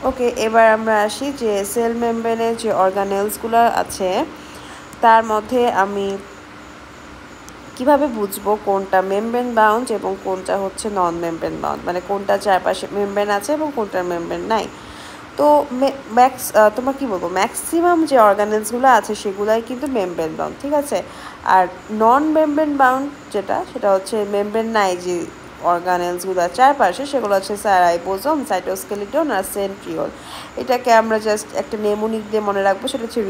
ওকে, এবার আমরা আসি যে সেল মেমব্রেনের যে অর্গানেলসগুলো আছে তার মধ্যে আমি কিভাবে বুঝবো কোনটা মেমব্রেন বাউন্ড এবং কোনটা হচ্ছে নন মেমব্রেন বাউন্ড, মানে কোনটা চারপাশে মেমব্রেন আছে এবং কোনটার মেমব্রেন নাই। তো তোমার কি বলবো, ম্যাক্সিমাম যে অর্গানেলসগুলো আছে সেগুলাই কিন্তু মেমব্রেন বাউন্ড, ঠিক আছে। আর নন মেমব্রেন বাউন্ড সেটা হচ্ছে মেমব্রেন নাই যে অর্গানেলসগুলো চারপাশে, সেগুলো হচ্ছে রাইবোসোম, সাইটোস্কেলিটন আর সেন্ট্রিওল। এটাকে আমরা জাস্ট একটা নেমোনিক দিয়ে মনে রাখবো, সেটা হচ্ছে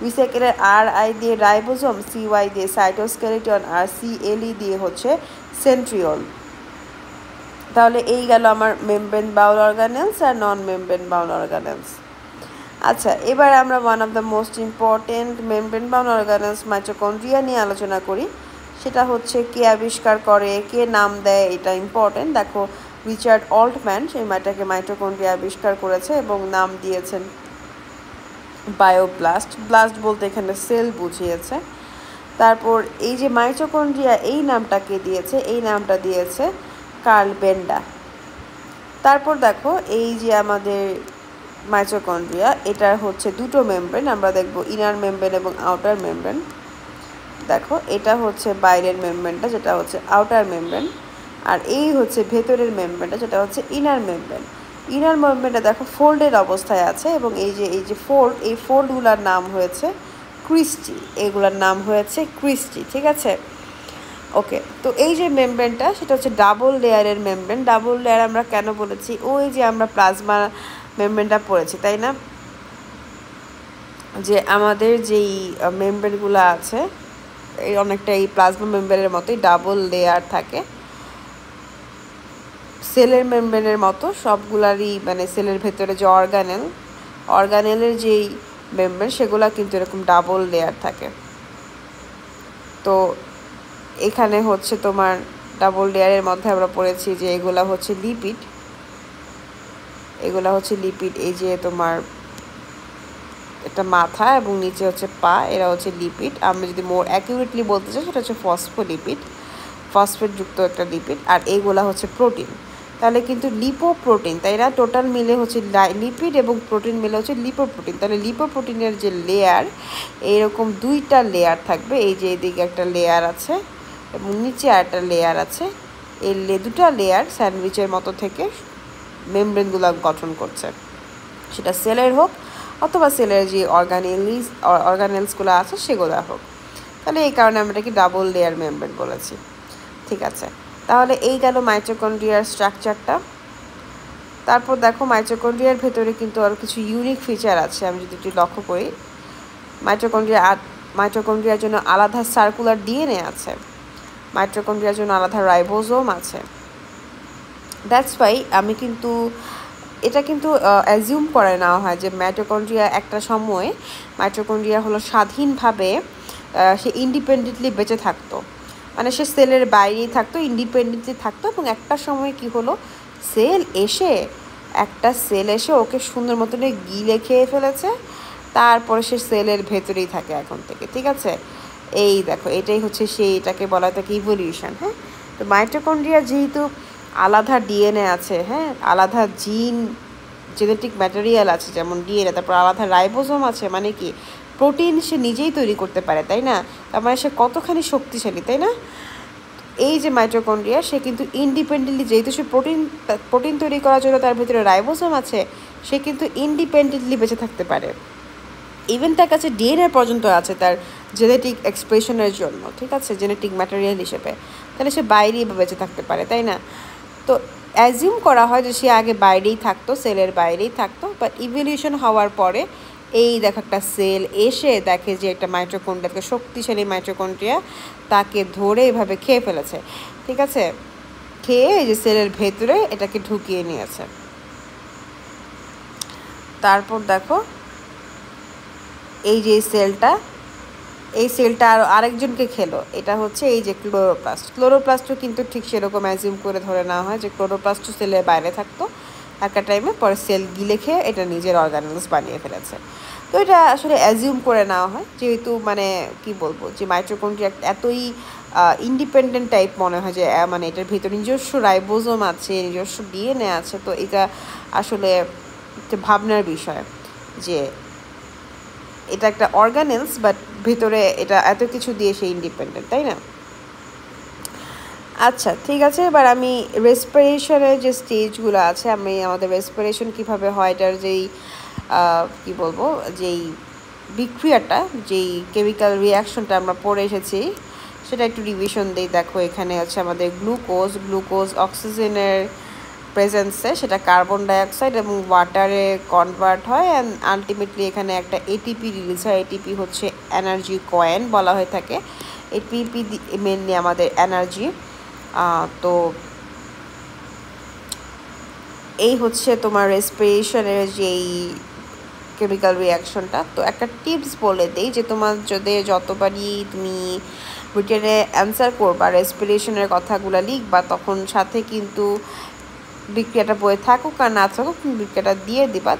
রিসাইকেলের RI দিয়ে রাইবোসোম, CY দিয়ে সাইটোস্কেলিটন আর CLE দিয়ে হচ্ছে সেন্ট্রিওল। তাহলে এই গেল আমার মেমব্রেন বাউল অর্গানেলস আর নন মেমব্রেন বাউল অর্গানেলস। আচ্ছা, এবার আমরা one of the most important membrane Baul organelles mitochondria নিয়ে আলোচনা করি। সেটা হচ্ছে কে আবিষ্কার করে, কে নাম দেয়, এটা ইম্পর্টেন্ট। দেখো, রিচার্ড অল্টম্যান সেই মাইটোকন্ড্রিয়া আবিষ্কার করেছে এবং নাম দিয়েছেন বায়োব্লাস্ট। ব্লাস্ট বলতে এখানে সেল বুঝিয়েছে। তারপর এই যে মাইটোকন্ড্রিয়া এই নামটা কে দিয়েছে, এই নামটা দিয়েছে কার্ল বেন্ডা। তারপর দেখো এই যে আমাদের মাইটোকন্ড্রিয়া, এটার হচ্ছে দুটো মেমব্রেন, আমরা দেখব ইনার মেমব্রেন এবং আউটার মেমব্রেন। দেখো এটা হচ্ছে বাইরের মেমব্রেনটা, যেটা হচ্ছে আউটার মেমব্রেন, আর এই হচ্ছে ভেতরের মেমব্রেনটা, যেটা হচ্ছে ইনার মেমব্রেন। ইনার মেমব্রেনটা দেখো ফোল্ডেড অবস্থায় আছে এবং এই যে ফোল্ড, এই ফোল্ডগুলোর নাম হয়েছে ক্রিস্টি, এগুলোর নাম হয়েছে ক্রিস্টি, ঠিক আছে। ওকে, তো এই যে মেমব্রেনটা সেটা হচ্ছে ডাবল লেয়ারের মেমব্রেন। ডাবল লেয়ার আমরা কেন বলেছি, ওই যে আমরা প্লাজমা মেমব্রেনটা পড়েছি তাই না, যে আমাদের যেই মেমব্রেনগুলো আছে এই অনেকটা এই প্লাজমা মেমব্রেনের মতোই ডাবল লেয়ার থাকে। সেলের মেমব্রেনের মতো সবগুলারই, মানে সেলের ভেতরে যে অর্গানেলের যেই মেমব্রেন সেগুলো কিন্তু এরকম ডাবল লেয়ার থাকে। তো এখানে হচ্ছে তোমার ডাবল লেয়ারের মধ্যে আমরা পড়েছি যে এগুলা হচ্ছে লিপিড, এই যে তোমার এটা মাথা এবং নিচে হচ্ছে পা, এরা হচ্ছে লিপিড। আমরা যদি মোর অ্যাকিউরেটলি বলতে চাই সেটা হচ্ছে ফসফেটযুক্ত একটা লিপিড। আর এইগুলা হচ্ছে প্রোটিন। তাহলে কিন্তু লিপোপ্রোটিন, তাই না, টোটাল মিলে হচ্ছে লিপিড এবং প্রোটিন মিলে হচ্ছে লিপোপ্রোটিন। তাহলে লিপোপ্রোটিনের যে লেয়ার, এইরকম দুইটা লেয়ার থাকবে, এই যে এদিকে একটা লেয়ার আছে এবং নিচে আরেকটা লেয়ার আছে। এই দুটা লেয়ার স্যান্ডউইচের মতো থেকে মেমব্রেনগুলো গঠন করছে, সেটা সেলের হোক অথবা সেলের যে অর্গানেলসগুলো আছে সেগুলো হোক। তাহলে এই কারণে আমরা এটাকে ডাবল লেয়ার মেমব্রেন বলেছি, ঠিক আছে। তাহলে এই গেল মাইটোকন্ড্রিয়ার স্ট্রাকচারটা। তারপর দেখো মাইটোকন্ড্রিয়ার ভেতরে কিন্তু আরও কিছু ইউনিক ফিচার আছে। আমি যদি একটু লক্ষ্য করি, মাইটোকন্ড্রিয়ার জন্য আলাদা সার্কুলার ডিএনএ আছে, মাইটোকন্ড্রিয়ার জন্য আলাদা রাইবোসোম আছে। দ্যাটস ওয়াই এটা কিন্তু অ্যাজিউম করে নেওয়া হয় যে মাইটোকন্ড্রিয়া একটা সময়ে মাইটোকন্ড্রিয়া হলো স্বাধীনভাবে, সে ইন্ডিপেন্ডেন্টলি বেঁচে থাকতো, মানে সে সেলের বাইরেই থাকতো, ইন্ডিপেন্ডেন্টলি থাকতো। এবং একটা সময় কি হলো, একটা সেল এসে ওকে সুন্দর মতন গিলে খেয়ে ফেলেছে, তারপরে সে সেলের ভেতরেই থাকে এখন থেকে, ঠিক আছে। এই দেখো, এটাই হচ্ছে এটাকে বলা হয় তাকে ইভলিউশন। হ্যাঁ, তো মাইটোকন্ড্রিয়া যেহেতু আলাদা ডিএনএ আছে, হ্যাঁ, আলাদা জেনেটিক ম্যাটেরিয়াল আছে যেমন ডিএনএ, তারপর আলাদা রাইবোসোম আছে, মানে কি প্রোটিন সে নিজেই তৈরি করতে পারে, তাই না। তার মানে সে কতখানি শক্তিশালী, তাই না। এই যে মাইটোকন্ড্রিয়া, সে কিন্তু ইন্ডিপেন্ডেন্টলি, যেহেতু সে প্রোটিন তৈরি করার জন্য তার ভিতরে রাইবোসোম আছে, সে কিন্তু ইন্ডিপেন্ডেন্টলি বেঁচে থাকতে পারে। ইভেন তার কাছে ডিএনএ পর্যন্ত আছে তার জেনেটিক এক্সপ্রেশনের জন্য, ঠিক আছে, জেনেটিক ম্যাটেরিয়াল হিসেবে। তাহলে সে বাইরেই বেঁচে থাকতে পারে, তাই না। তো অ্যাজিউম করা হয় যে সে আগে বাইরেই থাকতো, সেলের বাইরেই থাকতো, বাট ইভলিউশন হওয়ার পরে এই দেখো একটা সেল এসে দেখে যে একটা মাইটোকন্ড্রিয়াকে, শক্তিশালী মাইটোকন্ড্রিয়া তাকে ধরে এভাবে খেয়ে ফেলেছে, ঠিক আছে। খেয়ে এই যে সেলের ভেতরে এটাকে ঢুকিয়ে নিয়েছে। তারপর দেখো এই যে এই সেলটা আরেকজনকে খেলো, এটা হচ্ছে এই যে ক্লোরোপ্লাস্টও কিন্তু ঠিক সেরকম অ্যাজিউম করে ধরে নেওয়া হয় যে ক্লোরোপ্লাস্টও সেলের বাইরে থাকতো, একটা টাইমে পরে সেল গিলে খেয়ে এটা নিজের অর্গানেলস বানিয়ে ফেলেছে। তো এটা আসলে অ্যাজিউম করে নেওয়া হয়, যেহেতু মানে কি বলবো, যে মাইটোকন্ড্রিয়া এতই ইন্ডিপেন্ডেন্ট টাইপ মনে হয়, যে মানে এটার ভিতরে নিজস্ব রাইবোসোম আছে, নিজস্ব ডিএনএ আছে, তো এটা আসলে একটা ভাবনার বিষয় যে এটা একটা অর্গানেলস, বাট ভিতরে এটা এত কিছু দিয়ে সে ইন্ডিপেন্ডেন্ট, তাই না? আচ্ছা, ঠিক আছে। এবার আমি রেসপিরেশনের যে স্টেজগুলো আছে, আমি আমাদের রেসপিরেশন কিভাবে হয় এটার যেই কি বলবো, যেই বিক্রিয়াটা, যেই কেমিক্যাল রিয়াকশনটা আমরা পড়ে এসেছি সেটা একটু রিভিশন দিই। দেখো এখানে হচ্ছে আমাদের গ্লুকোজ অক্সিজেনের প্রেজেন্সে সেটা কার্বন ডাইঅক্সাইড এবং ওয়াটারে কনভার্ট হয়, অ্যান্ড আলটিমেটলি এখানে একটা এটিপি রিলিজ হয়। এটিপি হচ্ছে এনার্জি কয়েন বলা হয়ে থাকে। এটিপি মেনলি আমাদের এনার্জি। তো এই হচ্ছে তোমার রেসপিরেশনের যেই কেমিক্যাল রিয়াকশনটা। তো একটা টিপস বলে দেই যে তোমার যদি যতবারই তুমি রিটেনে অ্যান্সার করবা রেসপিরেশনের কথাগুলো লিখবা, তখন সাথে কিন্তু বিক্রিয়াটা বইয়ে থাকুক আর না থাকুক বিক্রিয়াটা দিয়ে দিবা,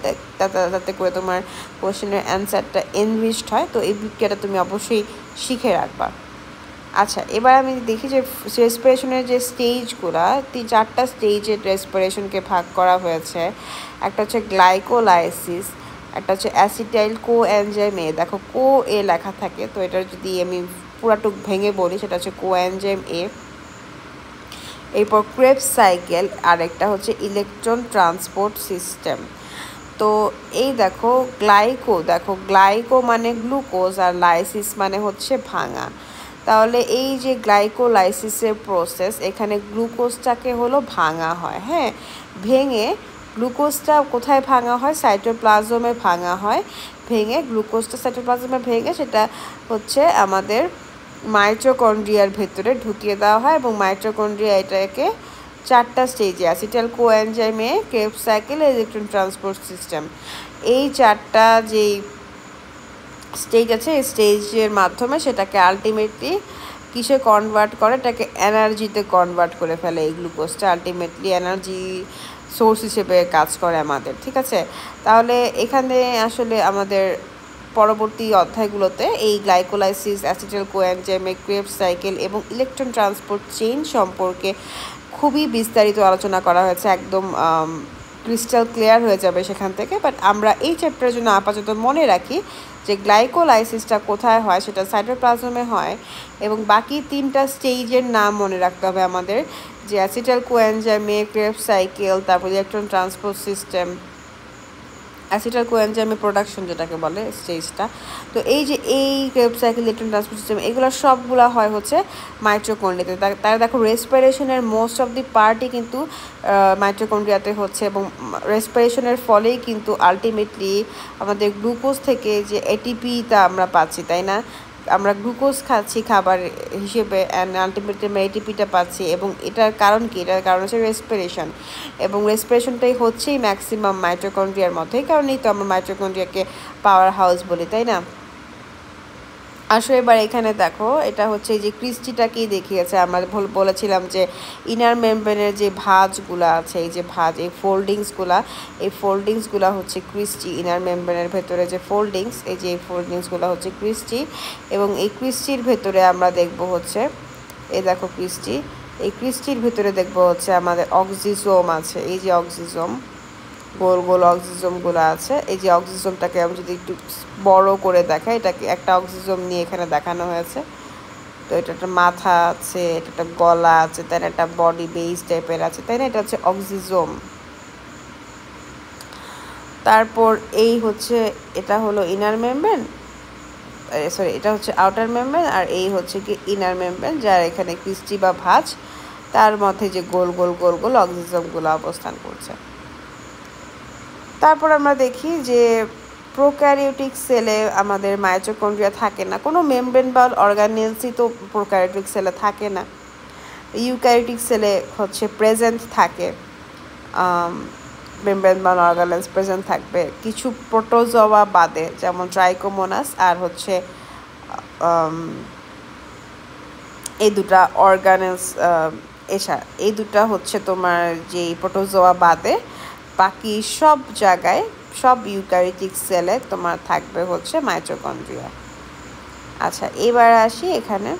যাতে করে তোমার কোয়েশ্চেনের অ্যান্সারটা এনরিচড হয়। তো এই বিক্রিয়াটা তুমি অবশ্যই শিখে রাখবা। আচ্ছা, এবার আমি দেখি যে রেসপিরেশনের যে স্টেজগুলো, 4টা স্টেজের রেসপিরেশনকে ভাগ করা হয়েছে। একটা হচ্ছে গ্লাইকোলাইসিস, একটা হচ্ছে অ্যাসিটাইল কো এনজাইম এ। দেখো কো এ লেখা থাকে, তো এটা যদি আমি পুরাটুক ভেঙে বলি সেটা হচ্ছে কো এনজাইম এ। এরপর ক্রেবস সাইকেল, আর একটা হচ্ছে ইলেকট্রন ট্রান্সপোর্ট সিস্টেম। তো এই দেখো গ্লাইকো মানে গ্লুকোজ আর লাইসিস মানে হচ্ছে ভাঙা। তাহলে এই যে গ্লাইকোলাইসিসের প্রসেস, এখানে গ্লুকোজটাকে হলো ভাঙা হয়। হ্যাঁ, ভেঙে গ্লুকোজটা কোথায় ভাঙা হয়? সাইটোপ্লাজমে ভাঙা হয়। ভেঙে গ্লুকোজটা সাইটোপ্লাজমে ভেঙে সেটা হচ্ছে আমাদের মাইটোকন্ড্রিয়ার ভেতরে ঢুকিয়ে দেওয়া হয়, এবং মাইটোকন্ড্রিয়া এটাকে 4টা স্টেজে, acetyl coenzyme A, Krebs cycle, electron transport system, এই 4টা যেই স্টেজ আছে, এই স্টেজের মাধ্যমে সেটাকে আলটিমেটলি কিসে কনভার্ট করে? এটাকে এনার্জিতে কনভার্ট করে ফেলে। এই গ্লুকোজটা আলটিমেটলি এনার্জি সোর্স হিসেবে কাজ করে আমাদের, ঠিক আছে? তাহলে এখানে আসলে আমাদের পরবর্তী অধ্যায়গুলোতে এই glycolysis, acetyl coenzyme, Krebs cycle এবং ইলেকট্রন ট্রান্সপোর্ট চেইন সম্পর্কে খুবই বিস্তারিত আলোচনা করা হয়েছে। একদম ক্রিস্টাল ক্লিয়ার হয়ে যাবে সেখান থেকে। বাট আমরা এই চ্যাপ্টারের জন্য আপাতত মনে রাখি যে গ্লাইকোলাইসিসটা কোথায় হয়, সেটা সাইটোপ্লাজমে হয়, এবং বাকি 3টা স্টেজের নাম মনে রাখতে হবে আমাদের, যে অ্যাসিটাইল কোএনজাইমে, ক্রেবস সাইকেল, তারপর ইলেকট্রন ট্রান্সপোর্ট সিস্টেম, অ্যাসিটাইল কোএনজাইমের প্রোডাকশন যেটাকে বলে স্টেজটা। তো এই যে এই Krebs cycle, electron transport system, এগুলো সবগুলো হয় হচ্ছে মাইটোকন্ড্রিয়াতে। তার দেখো রেসপিরেশনের মোস্ট অফ দি পার্টই কিন্তু মাইটোকন্ড্রিয়াতে হচ্ছে, এবং রেসপিরেশনের ফলেই কিন্তু আলটিমেটলি আমাদের গ্লুকোজ থেকে যে এটিপিটা আমরা পাচ্ছি, তাই না? আমরা গ্লুকোজ খাচ্ছি খাবার হিসেবে, অ্যান্ড আলটিমেটলি আমরা এটিপিটা পাচ্ছি। এবং এটার কারণ কি? এটার কারণ হচ্ছে রেসপিরেশন, এবং রেসপিরেশনটাই হচ্ছেই ম্যাক্সিমাম মাইটোকন্ড্রিয়ার মধ্যে। এই কারণেই তো আমরা মাইটোকন্ড্রিয়াকে পাওয়ার হাউস বলি, তাই না? আসো এবার এখানে দেখো, এটা হচ্ছে এই যে ক্রিস্টিটাকেই দেখিয়েছে। আমরা বলেছিলাম যে ইনার মেমব্রেনের যে ভাঁজগুলো আছে, এই যে ভাঁজ, এই ফোল্ডিংসগুলো হচ্ছে ক্রিস্টি। ইনার মেমব্রেনের ভেতরে যে ফোল্ডিংস, এই যে ফোল্ডিংসগুলো হচ্ছে ক্রিস্টি, এবং এই ক্রিস্টির ভেতরে আমরা দেখব হচ্ছে, এই দেখো ক্রিস্টি, এই ক্রিস্টির ভেতরে দেখব হচ্ছে আমাদের অক্সিজোম আছে। এই যে অক্সিজোম, গোল গোল অক্সিজোমগুলো আছে। এই যে অক্সিজোমটাকে আমি যদি একটু বড় করে দেখাই, এটাকে একটা অক্সিজোম নিয়ে এখানে দেখানো হয়েছে। তো এটা একটা মাথা আছে, এটা একটা গলা আছে, তাই না? একটা বডি বেস টাইপের আছে, তাই না? এটা হচ্ছে অক্সিজোম। তারপর এই হচ্ছে, এটা হলো ইনার মেমব্রেন, সরি এটা হচ্ছে আউটার মেমব্রেন, আর এই হচ্ছে কি ইনার মেমব্রেন, যার এখানে ক্রিস্টি বা ভাঁজ, তার মধ্যে যে গোল গোল গোল গোল অক্সিজোমগুলো অবস্থান করছে। তারপর আমরা দেখি যে প্রোক্যারিওটিক সেলে আমাদের মাইটোকন্ড্রিয়া থাকে না, কোনো মেমব্রেন বা অর্গানেলসই তো প্রোক্যারিওটিক সেলে থাকে না। ইউক্যারিওটিক সেলে হচ্ছে প্রেজেন্ট থাকে, মেমব্রেন বা অর্গানেলস প্রেজেন্ট থাকবে কিছু প্রোটোজোয়া বাদে, যেমন ট্রাইকোমোনাস আর হচ্ছে এই দুটা অর্গানেলস, এই দুটা হচ্ছে তোমার যে প্রোটোজোয়া বাদে বাকি সব জায়গায়, সব ইউক্যারিওটিক সেলে তোমার থাকবে হচ্ছে মাইটোকন্ড্রিয়া। আচ্ছা, এবার আসি এখানে,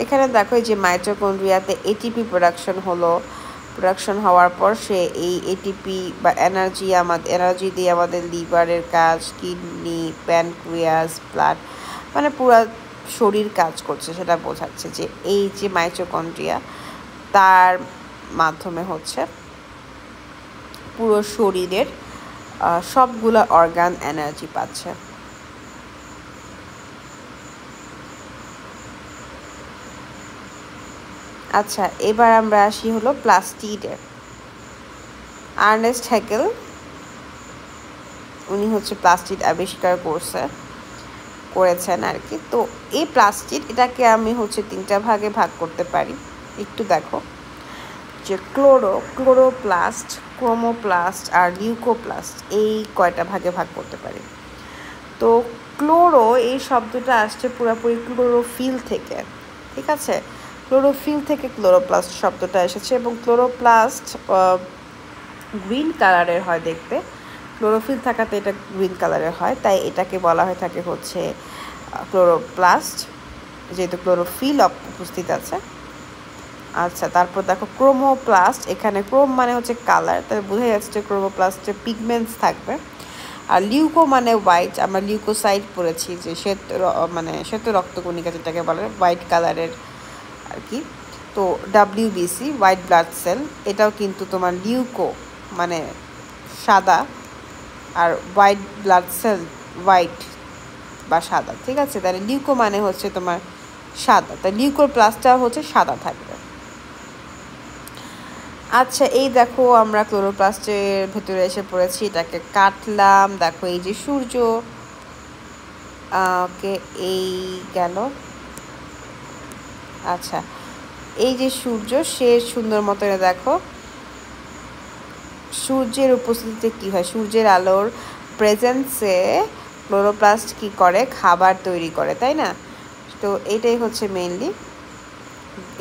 এখানে দেখো এই যে মাইটোকন্ড্রিয়াতে এটিপি প্রোডাকশন হওয়ার পর সে এই এটিপি বা এনার্জি দিয়ে আমাদের লিভারের কাজ, কিডনি, প্যানক্রিয়াস, ব্লাড, মানে পুরো শরীর কাজ করছে, সেটা বোঝাচ্ছে যে এই যে মাইটোকন্ড্রিয়া তার মাধ্যমে হচ্ছে পুরো শরীরের সবগুলা অর্গান এনার্জি পাচ্ছে। আচ্ছা, এবার আমরা আসি হলো প্লাস্টিডে। আর্নেস্ট হ্যাকেল উনি হচ্ছে প্লাস্টিড আবিষ্কার করেছেন আর কি। তো এই প্লাস্টিড এটাকে আমি হচ্ছে 3টা ভাগে ভাগ করতে পারি। একটু দেখো যে ক্লোরোপ্লাস্ট, ক্রোমোপ্লাস্ট আর লিউকোপ্লাস্ট, এই কয়টা ভাগে ভাগ করতে পারি। তো এই শব্দটা আসছে পুরোপুরি ক্লোরোফিল থেকে, ঠিক আছে? ক্লোরোফিল থেকে ক্লোরোপ্লাস্ট শব্দটা এসেছে, এবং ক্লোরোপ্লাস্ট গ্রিন কালারের হয় দেখতে। ক্লোরোফিল থাকাতে এটা গ্রিন কালারের হয়, তাই এটাকে বলা হয়ে থাকে হচ্ছে ক্লোরোপ্লাস্ট, যেহেতু ক্লোরোফিল উপস্থিত আছে। আচ্ছা, তারপর দেখো ক্রোমোপ্লাস্ট, এখানে ক্রোম মানে হচ্ছে কালার, তবে বোঝা যাচ্ছে যে ক্রোমোপ্লাস্টে পিগমেন্টস থাকবে। আর লিউকো মানে হোয়াইট, আমরা লিউকোসাইড পড়েছি যে শ্বেত রক্তকণিকা যেটাকে বলে, হোয়াইট কালারের আর কি। তো WBC হোয়াইট ব্লাড সেল, এটাও কিন্তু তোমার লিউকো মানে সাদা, আর হোয়াইট ব্লাড সেল হোয়াইট বা সাদা, ঠিক আছে? তাহলে লিউকো মানে হচ্ছে তোমার সাদা, তাই লিউকোর প্লাসটা হচ্ছে সাদা থাকবে। আচ্ছা, এই দেখো আমরা ক্লোরোপ্লাস্টের ভেতরে এসে পড়েছি, এটাকে কাটলাম। দেখো এই যে সূর্য, ওকে এই গেল। আচ্ছা, এই যে সূর্য, সে সুন্দর মতো দেখো সূর্যের উপস্থিতিতে কি হয়, সূর্যের আলোর প্রেজেন্সে ক্লোরোপ্লাস্ট কি করে, খাবার তৈরি করে, তাই না? তো এটাই হচ্ছে মেইনলি।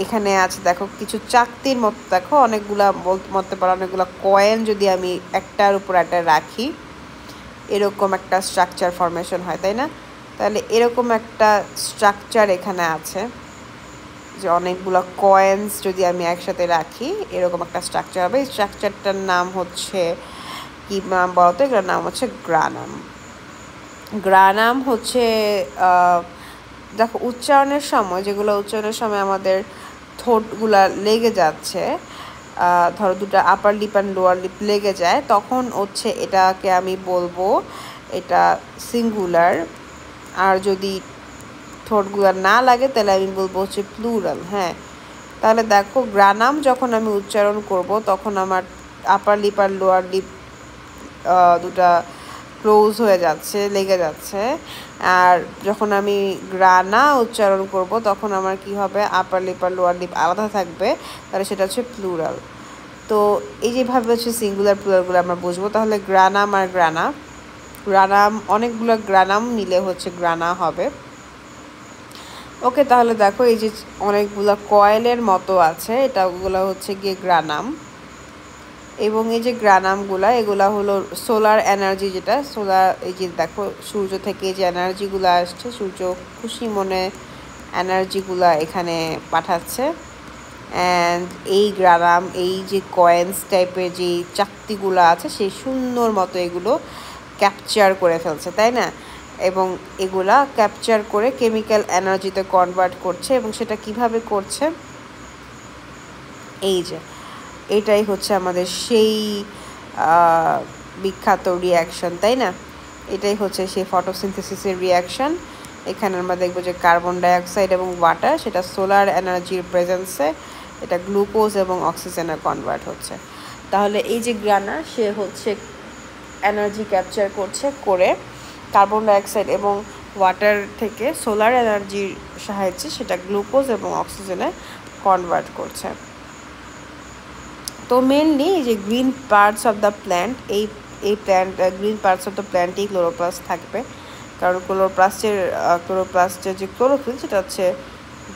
এখানে আছে দেখো কিছু চাকতির মতো, দেখো অনেকগুলা বলতে পারো অনেকগুলা কয়েন যদি আমি একটার উপর একটা রাখি, এরকম একটা স্ট্রাকচার ফরমেশন হয়, তাই না? তাহলে এরকম একটা স্ট্রাকচার এখানে আছে, যে অনেকগুলো কয়েন্স যদি আমি একসাথে রাখি এরকম একটা স্ট্রাকচার হবে। এই স্ট্রাকচারটার নাম হচ্ছে কি নাম বলতো, এগুলোর নাম হচ্ছে গ্রানাম হচ্ছে দেখো উচ্চারণের সময় আমাদের ঠোঁটগুলা লেগে যাচ্ছে, ধরো দুটো upper lip and lower lip লেগে যায়, তখন হচ্ছে এটাকে আমি বলবো এটা সিঙ্গুলার। আর যদি ঠোঁটগুলো না লাগে তাহলে আমি বলবো হচ্ছে প্লুরাল। হ্যাঁ, তাহলে দেখো গ্রানাম যখন আমি উচ্চারণ করব তখন আমার আপার লিপ আর লোয়ার লিপ দুটা ক্লোজ হয়ে যাচ্ছে, লেগে যাচ্ছে। আর যখন আমি গ্রানা উচ্চারণ করব তখন আমার কি হবে, আপার লিপ আর লোয়ার লিপ আলাদা থাকবে, তাহলে সেটা হচ্ছে প্লুরাল। তো এই যেভাবে হচ্ছে সিঙ্গুলার প্লুরালগুলো আমরা বুঝবো। তাহলে গ্রানাম অনেকগুলো গ্রানাম মিলে হচ্ছে গ্রানা হবে। ওকে, তাহলে দেখো এই যে অনেকগুলো কয়েলের মতো আছে, এগুলো হচ্ছে গিয়ে গ্রানাম। এবং এই যে এগুলা হলো সোলার এনার্জি, যেটা এই যে দেখো সূর্য থেকে যে এনার্জিগুলো আসছে, সূর্য খুশি মনে এনার্জিগুলা এখানে পাঠাচ্ছে। অ্যান্ড এই এই যে কয়েন্স টাইপের যে চাকতিগুলো আছে, সেই সুন্দর মতো এগুলো ক্যাপচার করে ফেলছে, তাই না? এবং এগুলা ক্যাপচার করে কেমিক্যাল এনার্জিতে কনভার্ট করছে। এবং সেটা কিভাবে করছে, এই যে এটাই হচ্ছে আমাদের সেই বিখ্যাত রিয়াকশন, তাই না? এটাই হচ্ছে সেই ফটোসিনথেসিসের রিয়াকশন। এখানে আমরা দেখবো যে কার্বন ডাইঅক্সাইড এবং ওয়াটার, সেটা সোলার এনার্জির প্রেজেন্সে এটা গ্লুকোজ এবং অক্সিজেনে কনভার্ট হচ্ছে। তাহলে এই যে গ্রানা, সে হচ্ছে এনার্জি ক্যাপচার করে কার্বন ডাইঅক্সাইড এবং ওয়াটার থেকে সোলার এনার্জির সাহায্যে সেটা গ্লুকোজ এবং অক্সিজেনে কনভার্ট করছে। তো মেনলি এই যে green parts of the plant, এই গ্রিন পার্টস অফ দ্য প্ল্যান্টেই ক্লোরোপ্লাস্ট থাকবে, কারণ ক্লোরোপ্লাস্টের যে ক্লোরোফিল সেটা হচ্ছে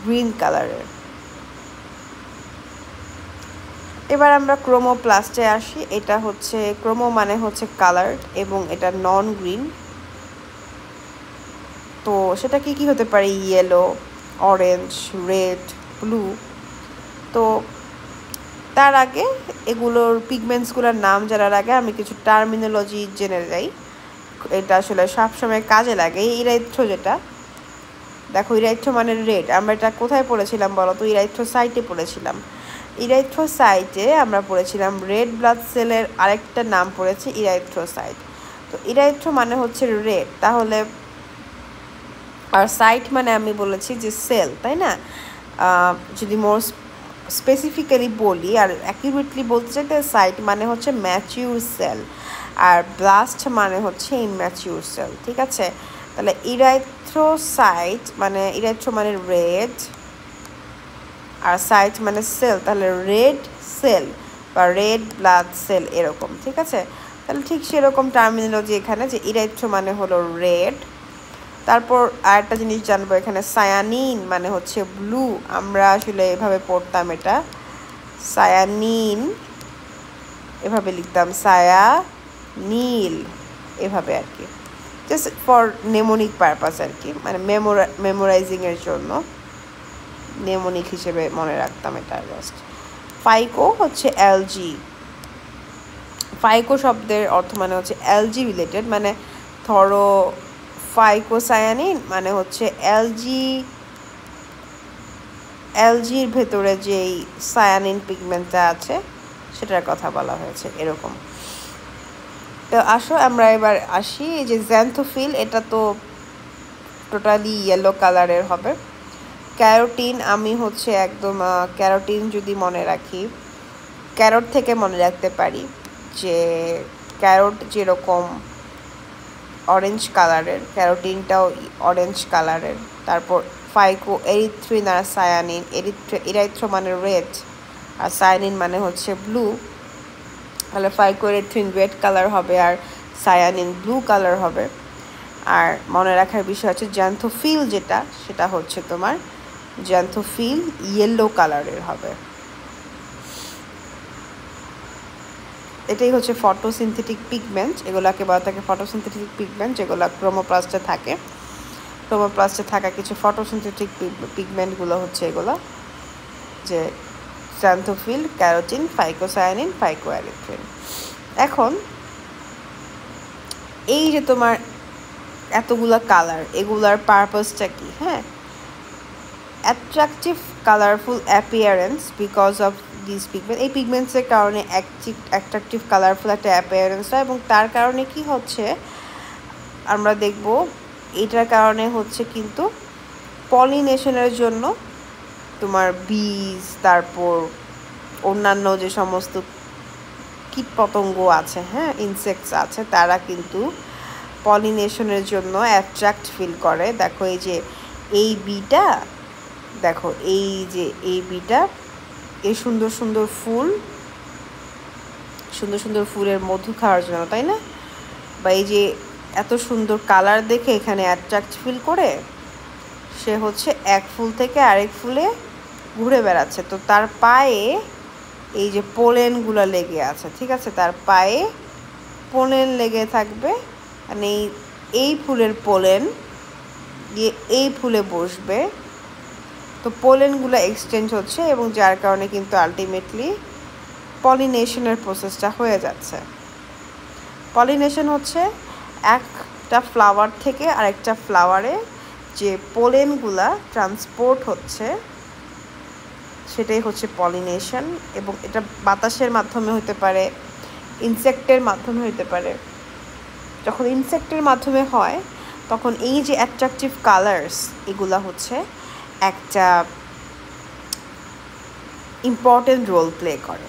গ্রিন কালারের। এবার আমরা ক্রোমোপ্লাস্টে আসি। এটা হচ্ছে ক্রোমো মানে হচ্ছে কালার, এবং এটা নন গ্রিন। তো সেটা কি হতে পারে, ইয়েলো, অরেঞ্জ, রেড, ব্লু। তো তার আগে এগুলোর পিগমেন্টসগুলোর নাম জানার আগে আমি কিছু টার্মিনোলজি জেনে যাই। এটা আসলে সবসময় কাজে লাগে। ইরাইথ্রো যেটা, দেখো ইরাইথ্রো মানে রেড। আমরা এটা কোথায় পড়েছিলাম বলো তো? ইরাইথ্রোসাইটে পড়েছিলাম। ইরাইথ্রোসাইটে আমরা পড়েছিলাম রেড ব্লাড সেলের আরেকটা নাম পড়েছে ইরাইথ্রোসাইট। তো ইরাইথ্রো মানে হচ্ছে রেড, তাহলে আর সাইট মানে আমি বলেছি যে সেল, তাই না? যদি মোর স্পেসিফিক্যালি বলি আর অ্যাকিউরেটলি বলতে চাই, তাহলে সাইট মানে হচ্ছে ম্যাচিউর সেল, আর ব্লাস্ট মানে হচ্ছে ইনম্যাচিউর সেল। ঠিক আছে, তাহলে ইরাইথ্রোসাইট মানে ইরাইথ্রো মানে রেড আর সাইট মানে সেল, তাহলে রেড সেল বা রেড ব্লাড সেল এরকম। ঠিক আছে, তাহলে ঠিক সেরকম টার্মিনোলজি এখানে, যে ইরাইথ্রো মানে হলো রেড। তারপর আরেকটা জিনিস জানবো এখানে, সায়ানিন মানে হচ্ছে ব্লু। আমরা আসলে এভাবে পড়তাম, এটা সায়ানিন এভাবে লিখতাম, সায়া নীল এভাবে আর কি, জাস্ট ফর নেমোনিক পারপাস আর কি, মানে মেমোরাইজিংয়ের জন্য নেমোনিক হিসেবে মনে রাখতাম এটা জাস্ট। ফাইকো হচ্ছে এলজি। ফাইকো শব্দের অর্থ মানে হচ্ছে এলজি রিলেটেড, মানে ধরো ফাইকোসায়ানিন মানে হচ্ছে এলজির ভেতরে যেই সায়ানিন পিগমেন্টটা আছে সেটার কথা বলা হয়েছে এরকম। তো আসো আমরা এবার আসি, এই যে জ্যান্থোফিল, এটা তো টোটালি ইয়েলো কালারের হবে। ক্যারোটিন, আমি হচ্ছে একদম ক্যারোটিন যদি মনে রাখি, ক্যারট থেকে মনে রাখতে পারি যে ক্যারট যেরকম অরেঞ্জ কালারের, ক্যারোটিনটাও অরেঞ্জ কালারের। তারপর ফাইকো এরিথ্রিন আর সায়ানিন, ইরাইথ্রো মানে রেড আর সায়ানিন মানে হচ্ছে ব্লু, তাহলে ফাইকো এরিথ্রিন রেড কালার হবে আর সায়ানিন ব্লু কালার হবে। আর মনে রাখার বিষয় হচ্ছে জ্যান্থোফিল যেটা, সেটা হচ্ছে তোমার জ্যান্থোফিল ইয়েলো কালারের হবে। এটাই হচ্ছে ফটোসিনথেটিক পিগমেন্ট, এগুলোকে বলা থাকে ফটোসিনথেটিক পিগমেন্ট, যেগুলো ক্রোমোপ্লাস্টে থাকে। ক্রোমোপ্লাস্টে থাকা কিছু ফটোসিনথেটিক পিগমেন্টগুলো হচ্ছে এগুলো, যে জ্যান্থোফিল, ক্যারোটিন, ফাইকোসায়ানিন, ফাইকোএরিথ্রিন। এখন এই যে তোমার এতগুলা কালার, এগুলার পারপাসটা কি? হ্যাঁ, attractive colourful appearance because of this pigment. এই পিগমেন্টসের কারণে অ্যাট্রাকটিভ কালারফুল একটা অ্যাপিয়ারেন্স হয়, এবং তার কারণে কি হচ্ছে আমরা দেখব, এটার কারণে হচ্ছে কিন্তু পলিনেশনের জন্য তোমার বীজ, তারপর অন্যান্য যে সমস্ত কীটপতঙ্গ আছে, হ্যাঁ ইনসেক্টস আছে, তারা কিন্তু পলিনেশনের জন্য অ্যাট্রাক্ট ফিল করে। দেখো এই যে এই বিটা, দেখো এই যে এই বিটা, এই সুন্দর সুন্দর ফুল, সুন্দর সুন্দর ফুলের মধু খাওয়ার জন্য, তাই না? বা এই যে এত সুন্দর কালার দেখে এখানে অ্যাট্রাক্ট ফিল করে সে হচ্ছে এক ফুল থেকে আরেক ফুলে ঘুরে বেড়াচ্ছে। তো তার পায়ে এই যে পোলেনগুলো লেগে আছে, ঠিক আছে, তার পায়ে পোলেন লেগে থাকবে, মানে এই ফুলের পোলেন দিয়ে এই ফুলে বসবে, তো পোলেনগুলো এক্সচেঞ্জ হচ্ছে, এবং যার কারণে কিন্তু আলটিমেটলি পলিনেশনের প্রসেসটা হয়ে যাচ্ছে। পলিনেশন হচ্ছে একটা ফ্লাওয়ার থেকে আরেকটা ফ্লাওয়ারে যে পোলেনগুলা ট্রান্সপোর্ট হচ্ছে, সেটাই হচ্ছে পলিনেশন। এবং এটা বাতাসের মাধ্যমে হতে পারে, ইনসেক্টের মাধ্যমে হতে পারে। যখন ইনসেক্টের মাধ্যমে হয় তখন এই যে অ্যাট্রাকটিভ কালার্স, এগুলা হচ্ছে একটা ইম্পর্টেন্ট রোল প্লে করে।